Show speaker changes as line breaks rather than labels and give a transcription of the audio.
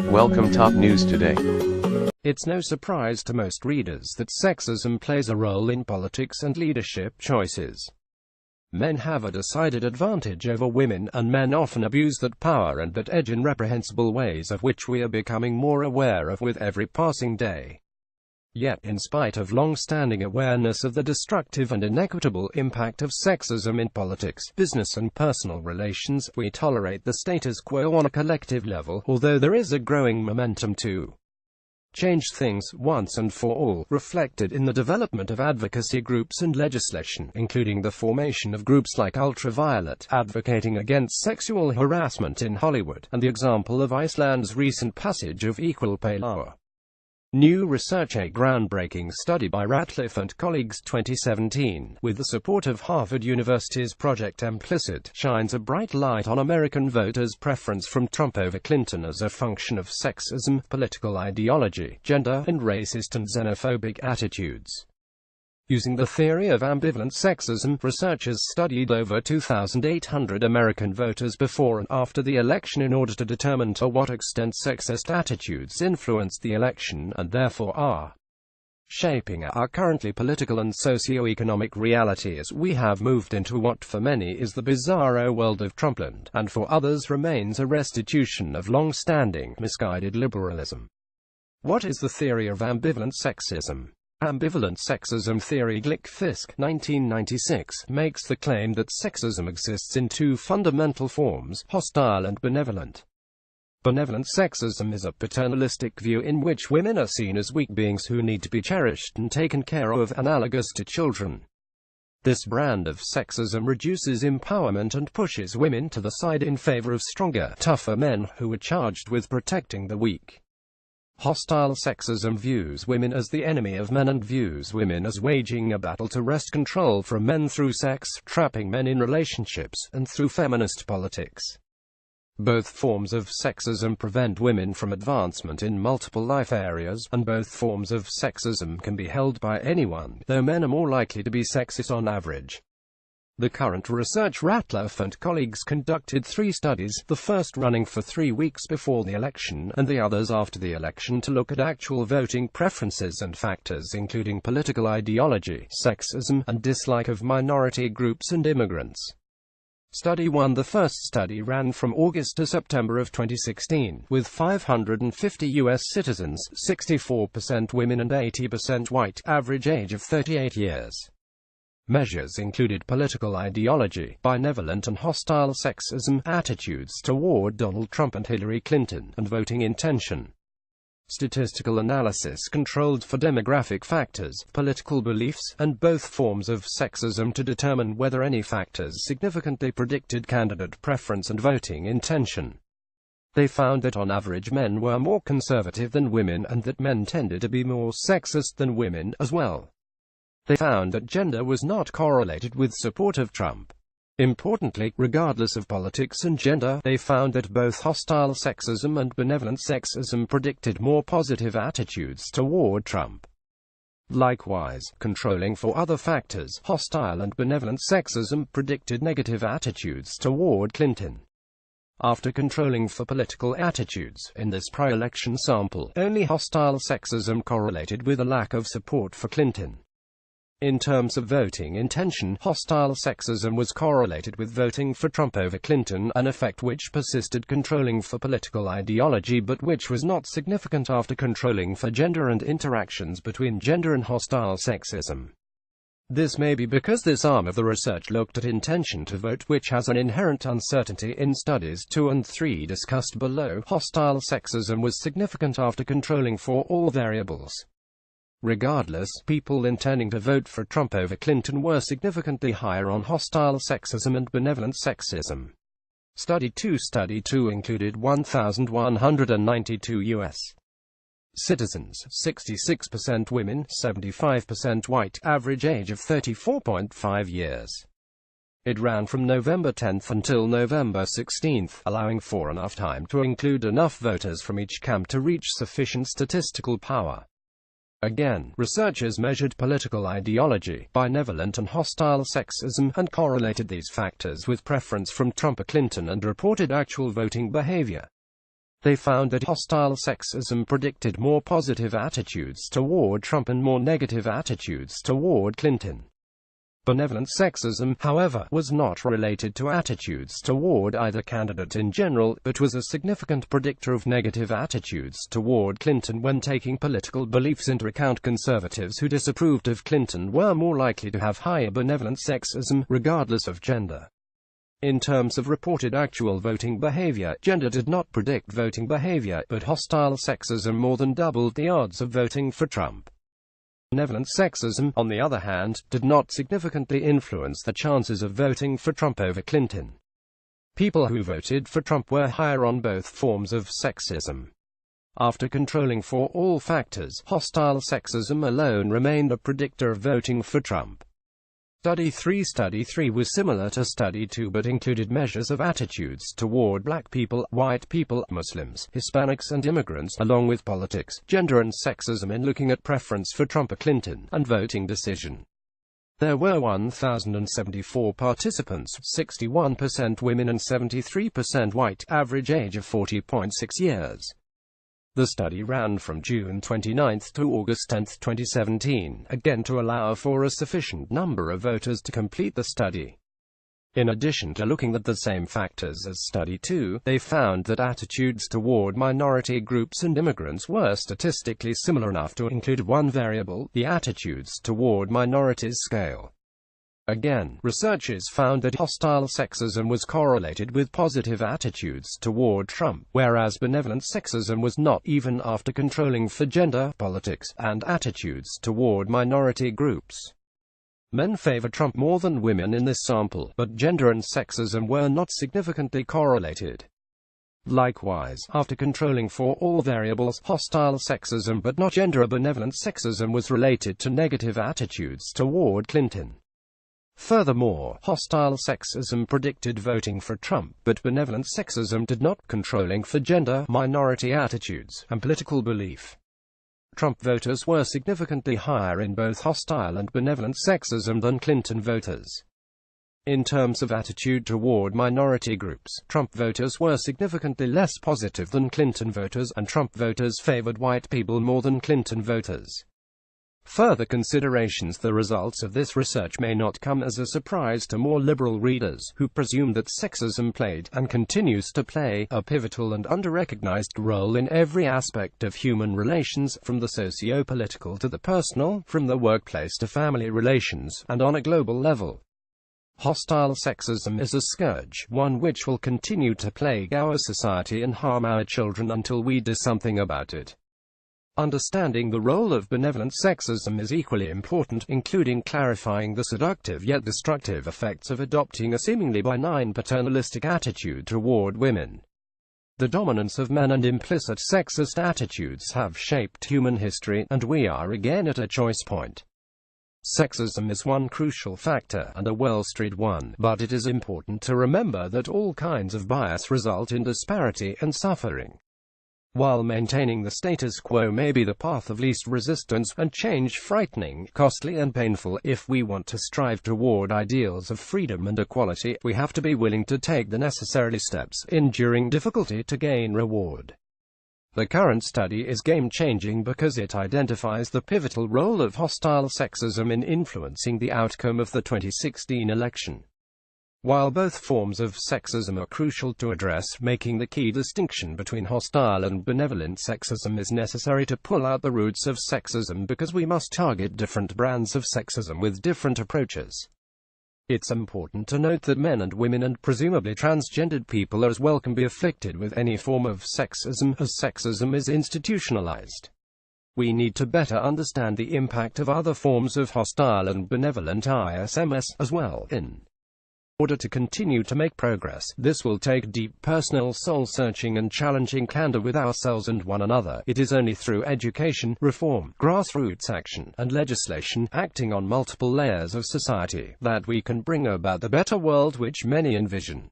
Welcome top news today.
It's no surprise to most readers that sexism plays a role in politics and leadership choices. Men have a decided advantage over women, and men often abuse that power and that edge in reprehensible ways, of which we are becoming more aware of with every passing day. Yet, in spite of long-standing awareness of the destructive and inequitable impact of sexism in politics, business and personal relations, we tolerate the status quo on a collective level, although there is a growing momentum to change things once and for all, reflected in the development of advocacy groups and legislation, including the formation of groups like Ultraviolet, advocating against sexual harassment in Hollywood, and the example of Iceland's recent passage of equal pay law. New research. A groundbreaking study by Ratliff and colleagues 2017, with the support of Harvard University's Project Implicit, shines a bright light on American voters' preference from Trump over Clinton as a function of sexism, political ideology, gender, and racist and xenophobic attitudes. Using the theory of ambivalent sexism, researchers studied over 2,800 American voters before and after the election in order to determine to what extent sexist attitudes influenced the election, and therefore are shaping our currently political and socio-economic reality as we have moved into what for many is the bizarro world of Trumpland, and for others remains a restitution of long-standing, misguided liberalism. What is the theory of ambivalent sexism? Ambivalent sexism theory. Glick-Fisk, 1996, makes the claim that sexism exists in two fundamental forms, hostile and benevolent. Benevolent sexism is a paternalistic view in which women are seen as weak beings who need to be cherished and taken care of, analogous to children. This brand of sexism reduces empowerment and pushes women to the side in favor of stronger, tougher men who are charged with protecting the weak. Hostile sexism views women as the enemy of men and views women as waging a battle to wrest control from men through sex, trapping men in relationships, and through feminist politics. Both forms of sexism prevent women from advancement in multiple life areas, and both forms of sexism can be held by anyone, though men are more likely to be sexist on average. The current research. Ratliff and colleagues conducted 3 studies, the first running for 3 weeks before the election, and the others after the election, to look at actual voting preferences and factors including political ideology, sexism, and dislike of minority groups and immigrants. Study 1. The first study ran from August to September of 2016, with 550 U.S. citizens, 64% women and 80% white, average age of 38 years. Measures included political ideology, benevolent and hostile sexism, attitudes toward Donald Trump and Hillary Clinton, and voting intention. Statistical analysis controlled for demographic factors, political beliefs, and both forms of sexism to determine whether any factors significantly predicted candidate preference and voting intention. They found that on average men were more conservative than women, and that men tended to be more sexist than women as well. They found that gender was not correlated with support of Trump. Importantly, regardless of politics and gender, they found that both hostile sexism and benevolent sexism predicted more positive attitudes toward Trump. Likewise, controlling for other factors, hostile and benevolent sexism predicted negative attitudes toward Clinton. After controlling for political attitudes, in this pre-election sample, only hostile sexism correlated with a lack of support for Clinton. In terms of voting intention, hostile sexism was correlated with voting for Trump over Clinton, an effect which persisted controlling for political ideology but which was not significant after controlling for gender and interactions between gender and hostile sexism. This may be because this arm of the research looked at intention to vote, which has an inherent uncertainty. In studies 2 and 3 discussed below, hostile sexism was significant after controlling for all variables. Regardless, people intending to vote for Trump over Clinton were significantly higher on hostile sexism and benevolent sexism. Study 2 included 1,192 U.S. citizens, 66% women, 75% white, average age of 34.5 years. It ran from November 10 until November 16, allowing for enough time to include enough voters from each camp to reach sufficient statistical power. Again, researchers measured political ideology, benevolent and hostile sexism, and correlated these factors with preference from Trump or Clinton and reported actual voting behavior. They found that hostile sexism predicted more positive attitudes toward Trump and more negative attitudes toward Clinton. Benevolent sexism, however, was not related to attitudes toward either candidate in general, but was a significant predictor of negative attitudes toward Clinton when taking political beliefs into account. Conservatives who disapproved of Clinton were more likely to have higher benevolent sexism, regardless of gender. In terms of reported actual voting behavior, gender did not predict voting behavior, but hostile sexism more than doubled the odds of voting for Trump. Benevolent sexism, on the other hand, did not significantly influence the chances of voting for Trump over Clinton. People who voted for Trump were higher on both forms of sexism. After controlling for all factors, hostile sexism alone remained a predictor of voting for Trump. Study 3 was similar to Study 2 but included measures of attitudes toward black people, white people, Muslims, Hispanics and immigrants, along with politics, gender and sexism in looking at preference for Trump or Clinton, and voting decision. There were 1,074 participants, 61% women and 73% white, average age of 40.6 years. The study ran from June 29 to August 10, 2017, again to allow for a sufficient number of voters to complete the study. In addition to looking at the same factors as Study 2, they found that attitudes toward minority groups and immigrants were statistically similar enough to include one variable, the attitudes toward minorities scale. Again, researchers found that hostile sexism was correlated with positive attitudes toward Trump, whereas benevolent sexism was not, even after controlling for gender, politics, and attitudes toward minority groups. Men favor Trump more than women in this sample, but gender and sexism were not significantly correlated. Likewise, after controlling for all variables, hostile sexism but not gender, benevolent sexism was related to negative attitudes toward Clinton. Furthermore, hostile sexism predicted voting for Trump, but benevolent sexism did not, controlling for gender, minority attitudes, and political belief. Trump voters were significantly higher in both hostile and benevolent sexism than Clinton voters. In terms of attitude toward minority groups, Trump voters were significantly less positive than Clinton voters, and Trump voters favored white people more than Clinton voters. Further considerations: the results of this research may not come as a surprise to more liberal readers, who presume that sexism played, and continues to play, a pivotal and under-recognized role in every aspect of human relations, from the socio-political to the personal, from the workplace to family relations, and on a global level. Hostile sexism is a scourge, one which will continue to plague our society and harm our children until we do something about it. Understanding the role of benevolent sexism is equally important, including clarifying the seductive yet destructive effects of adopting a seemingly benign paternalistic attitude toward women. The dominance of men and implicit sexist attitudes have shaped human history, and we are again at a choice point. Sexism is one crucial factor, and a well-studied one, but it is important to remember that all kinds of bias result in disparity and suffering. While maintaining the status quo may be the path of least resistance, and change frightening, costly and painful, if we want to strive toward ideals of freedom and equality, we have to be willing to take the necessary steps, enduring difficulty to gain reward. The current study is game-changing because it identifies the pivotal role of hostile sexism in influencing the outcome of the 2016 election. While both forms of sexism are crucial to address, making the key distinction between hostile and benevolent sexism is necessary to pull out the roots of sexism, because we must target different brands of sexism with different approaches. It's important to note that men and women and presumably transgendered people as well can be afflicted with any form of sexism, as sexism is institutionalized. We need to better understand the impact of other forms of hostile and benevolent ISMS as well. In order to continue to make progress, this will take deep personal soul-searching and challenging candor with ourselves and one another. It is only through education, reform, grassroots action, and legislation, acting on multiple layers of society, that we can bring about the better world which many envision.